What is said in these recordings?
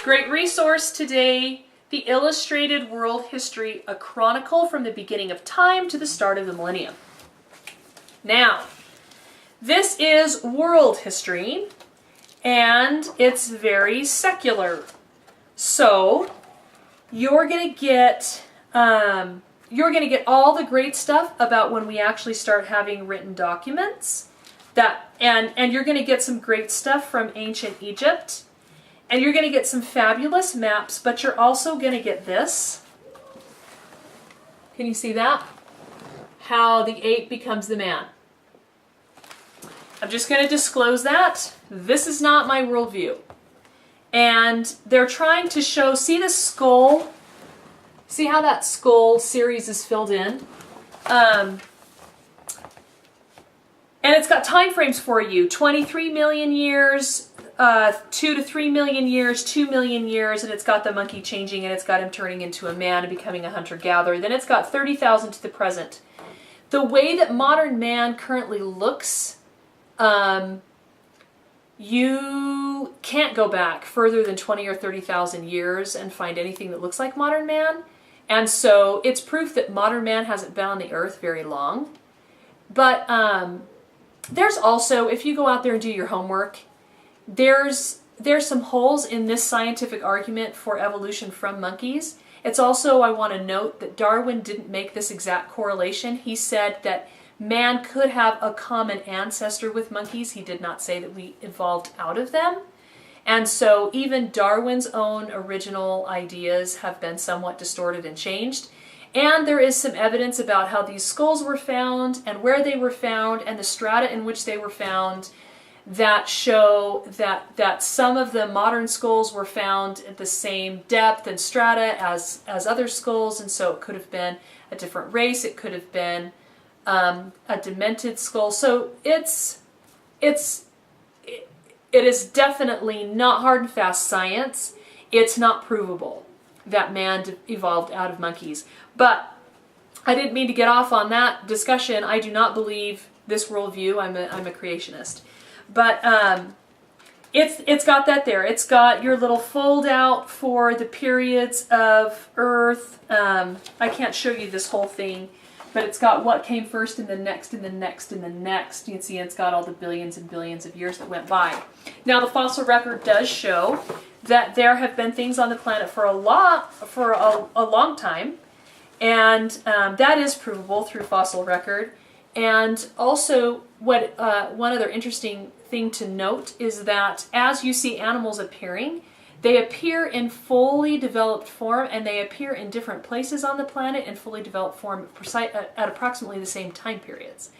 Great resource today, The Illustrated World History, a chronicle from the beginning of time to the start of the millennium. Now, this is world history, and it's very secular. So, you're going to get all the great stuff about when we actually start having written documents, and you're going to get some great stuff from ancient Egypt. And you're going to get some fabulous maps, but you're also going to get this. Can you see that? How the ape becomes the man. I'm just going to disclose that. This is not my worldview. And they're trying to show, see the skull? See how that skull series is filled in? And it's got time frames for you. 23 million years, 2 to 3 million years, 2 million years, and it's got the monkey changing, and it's got him turning into a man and becoming a hunter-gatherer. Then it's got 30,000 to the present. The way that modern man currently looks, you can't go back further than 20 or 30,000 years and find anything that looks like modern man. And so it's proof that modern man hasn't been on the earth very long. But there's also, if you go out there and do your homework, there's some holes in this scientific argument for evolution from monkeys. It's also, I want to note that Darwin didn't make this exact correlation. He said that man could have a common ancestor with monkeys. He did not say that we evolved out of them. And so even Darwin's own original ideas have been somewhat distorted and changed. And there is some evidence about how these skulls were found and where they were found and the strata in which they were found that show that some of the modern skulls were found at the same depth and strata as other skulls, and so it could have been a different race, it could have been a demented skull. So it is definitely not hard and fast science. It's not provable that man evolved out of monkeys. But I didn't mean to get off on that discussion. I do not believe this worldview. I'm a creationist. But it's got that there. It's got your little fold out for the periods of Earth. I can't show you this whole thing, but it's got what came first and the next and the next and the next. You can see it's got all the billions and billions of years that went by. Now the fossil record does show that there have been things on the planet for a long time, and that is provable through fossil record. And also, one other interesting thing to note is that as you see animals appearing, they appear in fully developed form, and they appear in different places on the planet in fully developed form at approximately the same time periods.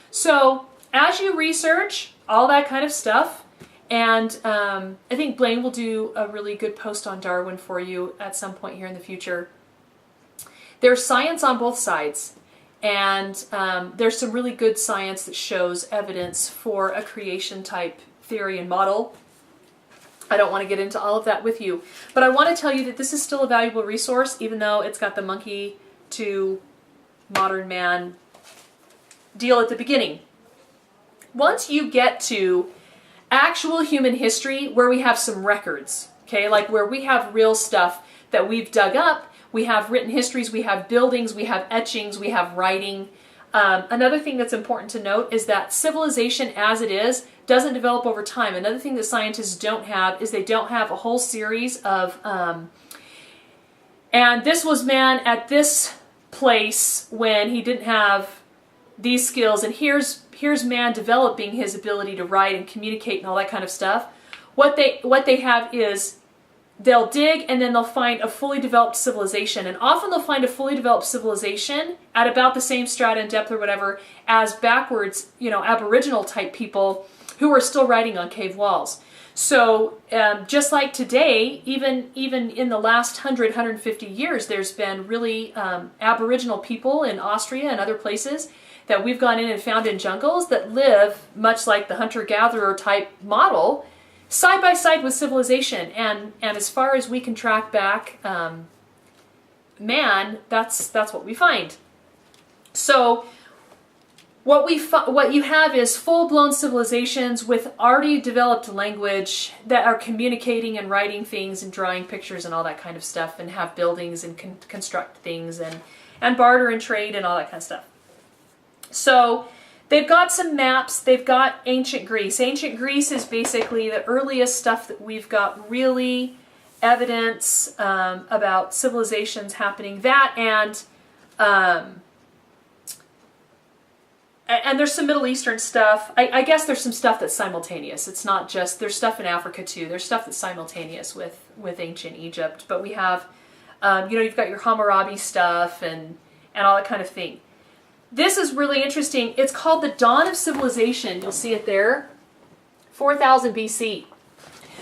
So as you research all that kind of stuff, and I think Blaine will do a really good post on Darwin for you at some point here in the future. There's science on both sides. And there's some really good science that shows evidence for a creation type theory and model. I don't want to get into all of that with you, but I want to tell you that this is still a valuable resource, even though it's got the monkey to modern man deal at the beginning. Once you get to actual human history where we have some records, okay, like where we have real stuff that we've dug up, we have written histories, we have buildings, we have etchings, we have writing. Another thing that's important to note is that civilization as it is doesn't develop over time. Another thing that scientists don't have is they don't have a whole series of, and this was man at this place when he didn't have these skills, and here's man developing his ability to write and communicate and all that kind of stuff. What they have is they'll dig and then they'll find a fully developed civilization. And often they'll find a fully developed civilization at about the same strata and depth or whatever as backwards, Aboriginal type people who are still writing on cave walls. So just like today, even in the last 150 years, there's been really Aboriginal people in Austria and other places that we've gone in and found in jungles that live much like the hunter-gatherer type model, side by side with civilization, and as far as we can track back man, that's what we find. So what you have is full-blown civilizations with already developed language that are communicating and writing things and drawing pictures and all that kind of stuff, and have buildings and can construct things and barter and trade and all that kind of stuff. So they've got some maps. They've got ancient Greece. Ancient Greece is basically the earliest stuff that we've got really evidence about civilizations happening. That and there's some Middle Eastern stuff. I guess there's some stuff that's simultaneous. It's not just, there's stuff in Africa too. There's stuff that's simultaneous with ancient Egypt. But we have, you've got your Hammurabi stuff and all that kind of thing. This is really interesting. It's called the Dawn of Civilization. You'll see it there. 4000 BC.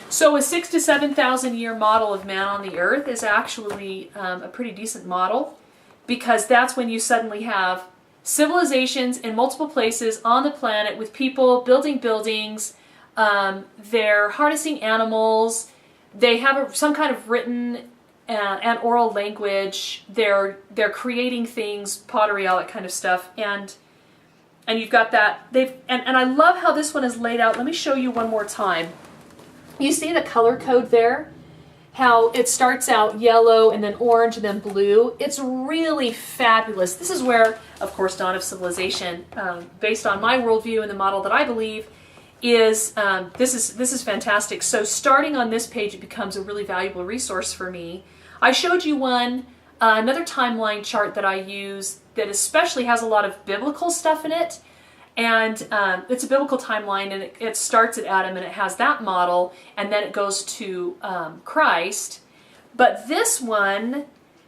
So a 6,000 to 7,000 year model of man on the earth is actually a pretty decent model, because that's when you suddenly have civilizations in multiple places on the planet with people building buildings. They're harnessing animals. They have some kind of written and oral language. They're creating things, pottery, all that kind of stuff. And you've got that. And I love how this one is laid out. Let me show you one more time. You see the color code there? How it starts out yellow and then orange and then blue. It's really fabulous. This is where, of course, Dawn of Civilization, based on my worldview and the model that I believe, is this is fantastic. So starting on this page, it becomes a really valuable resource for me. I showed you another timeline chart that I use that especially has a lot of biblical stuff in it. And it's a biblical timeline, and it starts at Adam, and it has that model, and then it goes to Christ. But this one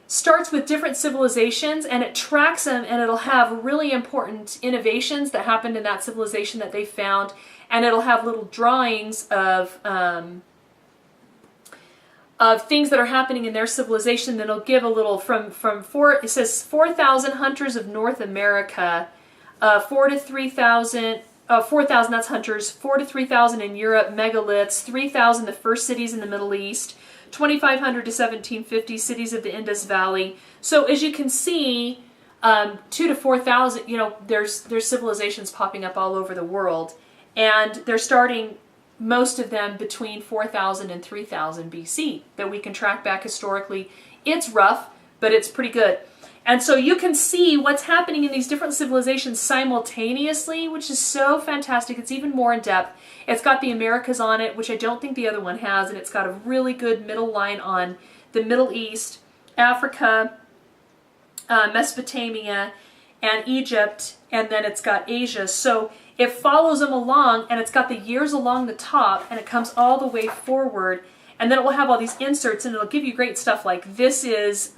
starts with different civilizations, and it tracks them, and it'll have really important innovations that happened in that civilization that they found, and it'll have little drawings of things that are happening in their civilization. Then it'll give a little it says 4,000 hunters of North America. 4,000 to 3,000, 4,000 that's hunters, 4,000 to 3,000 in Europe, megaliths, 3,000 the first cities in the Middle East, 2,500 to 1750 cities of the Indus Valley. So as you can see, 2,000 to 4,000, there's civilizations popping up all over the world, and they're starting, most of them between 4,000 and 3,000 BC that we can track back historically. It's rough, but it's pretty good. And so you can see what's happening in these different civilizations simultaneously, which is so fantastic. It's even more in depth. It's got the Americas on it, which I don't think the other one has, and it's got a really good middle line on the Middle East, Africa, Mesopotamia, and Egypt, and then it's got Asia. So it follows them along, and it's got the years along the top, and it comes all the way forward, and then it will have all these inserts, and it'll give you great stuff like this is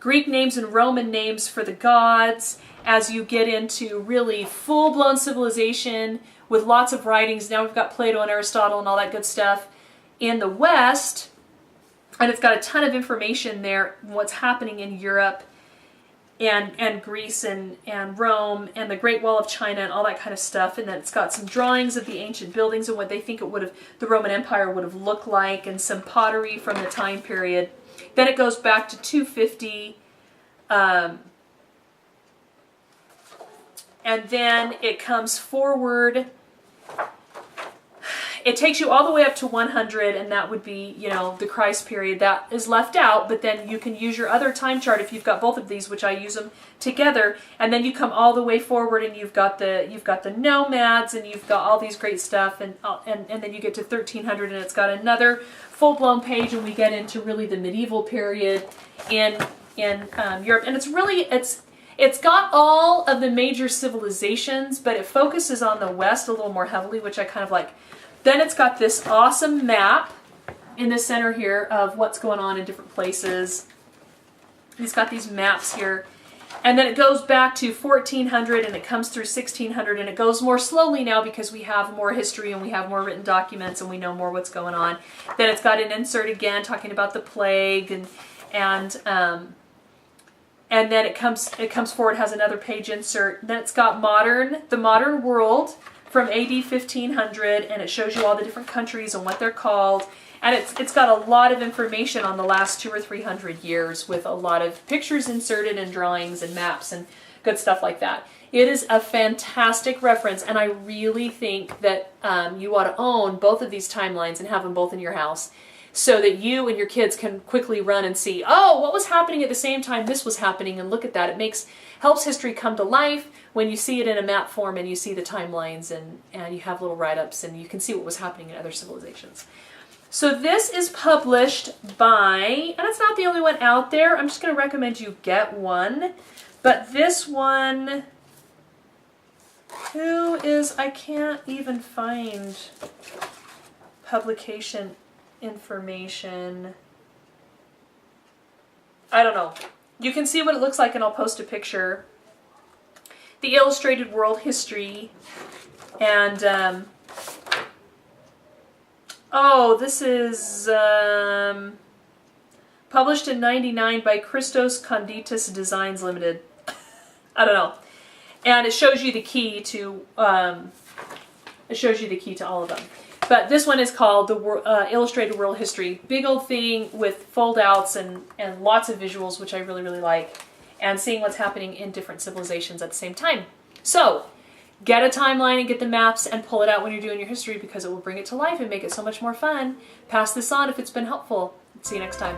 Greek names and Roman names for the gods, as you get into really full-blown civilization with lots of writings. Now we've got Plato and Aristotle and all that good stuff in the West, and it's got a ton of information there, what's happening in Europe and Greece and Rome and the Great Wall of China and all that kind of stuff. And then it's got some drawings of the ancient buildings and what they think the Roman Empire would have looked like, and some pottery from the time period. Then it goes back to 250, and then it comes forward. It takes you all the way up to 100, and that would be, the Christ period. That is left out, but then you can use your other time chart if you've got both of these, which I use them together, and then you come all the way forward, and you've got the nomads, and you've got all these great stuff, and then you get to 1300, and it's got another full-blown page, and we get into really the medieval period in Europe, and it's got all of the major civilizations, but it focuses on the West a little more heavily, which I kind of like. Then it's got this awesome map in the center here of what's going on in different places. It's got these maps here. And then it goes back to 1400, and it comes through 1600, and it goes more slowly now because we have more history and we have more written documents and we know more what's going on. Then it's got an insert again talking about the plague, and then it comes forward, has another page insert. Then it's got the modern world from AD 1500, and it shows you all the different countries and what they're called. And it's got a lot of information on the last 200 or 300 years with a lot of pictures inserted and drawings and maps and good stuff like that. It is a fantastic reference, and I really think that you ought to own both of these timelines and have them both in your house so that you and your kids can quickly run and see, oh, what was happening at the same time this was happening, and look at that. It helps history come to life when you see it in a map form and you see the timelines and you have little write-ups and you can see what was happening in other civilizations. So this is published by, and it's not the only one out there, I'm just going to recommend you get one, but this one, I can't even find publication information. I don't know. You can see what it looks like and I'll post a picture. The Illustrated World History, and this is published in '99 by Christos Konditis Designs Limited. I don't know. And it shows you the key to all of them. But this one is called the Illustrated World History. Big old thing with fold-outs and lots of visuals, which I really, really like, and seeing what's happening in different civilizations at the same time. So, get a timeline and get the maps and pull it out when you're doing your history because it will bring it to life and make it so much more fun. Pass this on if it's been helpful. See you next time.